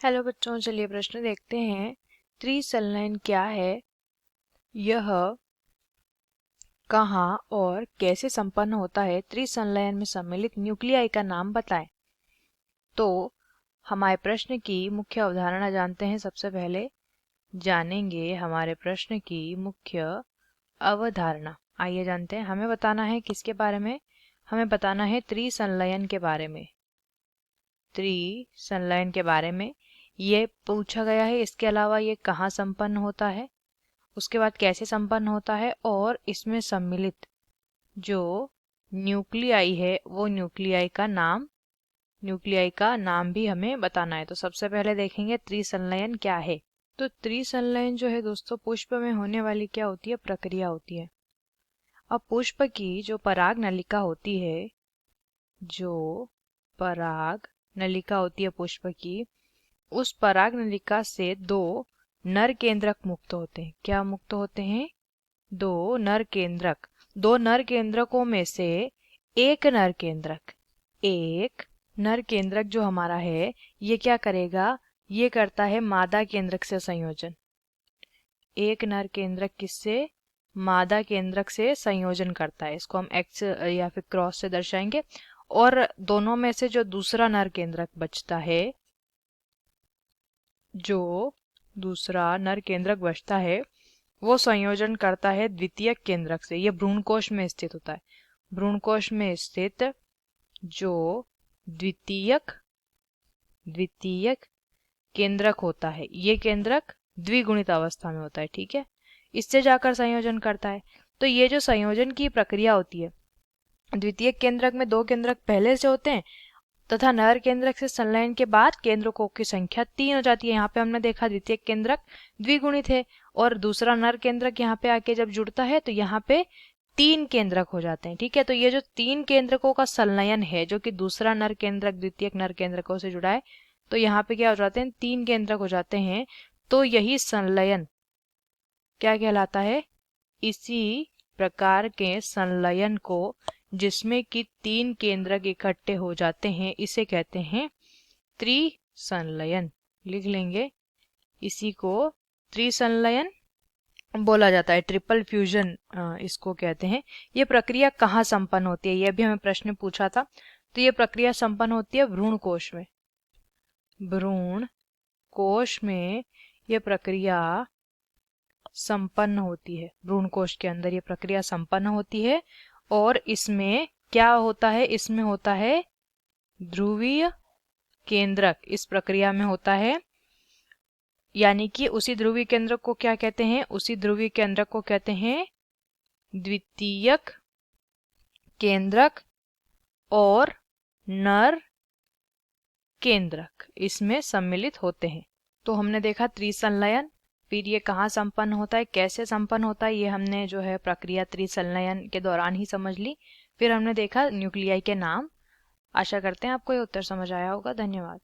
Hello बच्चों, चलिए प्रश्न देखते हैं। त्रिसंलयन क्या है, यह कहाँ और कैसे संपन्न होता है, त्रिसंलयन में सम्मिलित न्यूक्लियाई का नाम बताएं। तो हमारे प्रश्न की मुख्य अवधारणा जानते हैं। सबसे पहले जानेंगे हमारे प्रश्न की मुख्य अवधारणा। आइए जानते हैं। हमें बताना है किसके बारे में, हमें बताना है त्रिसंलयन के बारे में। त्रिसंलयन के बारे में ये पूछा गया है। इसके अलावा ये कहाँ संपन्न होता है, उसके बाद कैसे संपन्न होता है, और इसमें सम्मिलित जो न्यूक्लियाई है वो न्यूक्लियाई का नाम भी हमें बताना है। तो सबसे पहले देखेंगे त्रिसंलयन क्या है। तो त्रिसंलयन जो है दोस्तों, पुष्प में होने वाली क्या होती है, प्रक्रिया होती है। अब पुष्प की जो पराग नलिका होती है, जो पराग नलिका होती है पुष्प की, उस पराग नलिका से दो नर केंद्रक मुक्त होते हैं। क्या मुक्त होते हैं? दो नर केंद्रक। दो नर केंद्रकों में से एक नर केंद्रक जो हमारा है, ये क्या करेगा, ये करता है मादा केंद्रक से संयोजन। एक नर केंद्रक किससे? मादा केंद्रक से संयोजन करता है। इसको हम एक्स या फिर क्रॉस से दर्शाएंगे। और दोनों में से जो दूसरा नर केंद्रक बचता है, वो संयोजन करता है द्वितीयक केंद्रक से। ये भ्रूणकोश में स्थित होता है। भ्रूणकोश में स्थित जो द्वितीयक केंद्रक होता है, ये केंद्रक द्विगुणित अवस्था में होता है। ठीक है, इससे जाकर संयोजन करता है। तो ये जो संयोजन की प्रक्रिया होती है, द्वितीयक केंद्रक में दो केंद्रक पहले से होते हैं तथा नर केंद्रक से संलयन के बाद केंद्रकों की संख्या 3 हो जाती है। यहाँ पे हमने देखा द्वितीयक केंद्रक द्विगुणित है और दूसरा नर केंद्रक यहाँ पे आके जब जुड़ता है तो यहाँ पे 3 केंद्रक हो जाते हैं। ठीक है, तो ये जो 3 केंद्रकों का संलयन है, जो कि दूसरा नर केंद्रक द्वितीयक नर केंद्रकों से जुड़ा है, तो यहाँ पे क्या हो जाते हैं, 3 केंद्रक हो जाते हैं। तो यही संलयन क्या कहलाता है? इसी प्रकार के संलयन को, जिसमें कि 3 केंद्रक इकट्ठे हो जाते हैं, इसे कहते हैं त्रिसंलयन। लिख लेंगे, इसी को त्रिसंलयन बोला जाता है। ट्रिपल फ्यूजन इसको कहते हैं। ये प्रक्रिया कहाँ संपन्न होती है, यह भी हमें प्रश्न पूछा था। तो ये प्रक्रिया संपन्न होती है भ्रूणकोश में। भ्रूणकोश में ये प्रक्रिया संपन्न होती है। भ्रूणकोश के अंदर ये प्रक्रिया संपन्न होती है। और इसमें क्या होता है, इसमें होता है ध्रुवीय केंद्रक। इस प्रक्रिया में होता है, यानी कि उसी ध्रुवीय केंद्रक को क्या कहते हैं, उसी ध्रुवीय केंद्रक को कहते हैं द्वितीयक केंद्रक और नर केंद्रक, इसमें सम्मिलित होते हैं। तो हमने देखा त्रिसंलयन, फिर ये कहाँ संपन्न होता है, कैसे संपन्न होता है, ये हमने जो है प्रक्रिया त्रिसंलयन के दौरान ही समझ ली। फिर हमने देखा न्यूक्लियाई के नाम। आशा करते हैं आपको ये उत्तर समझ आया होगा। धन्यवाद।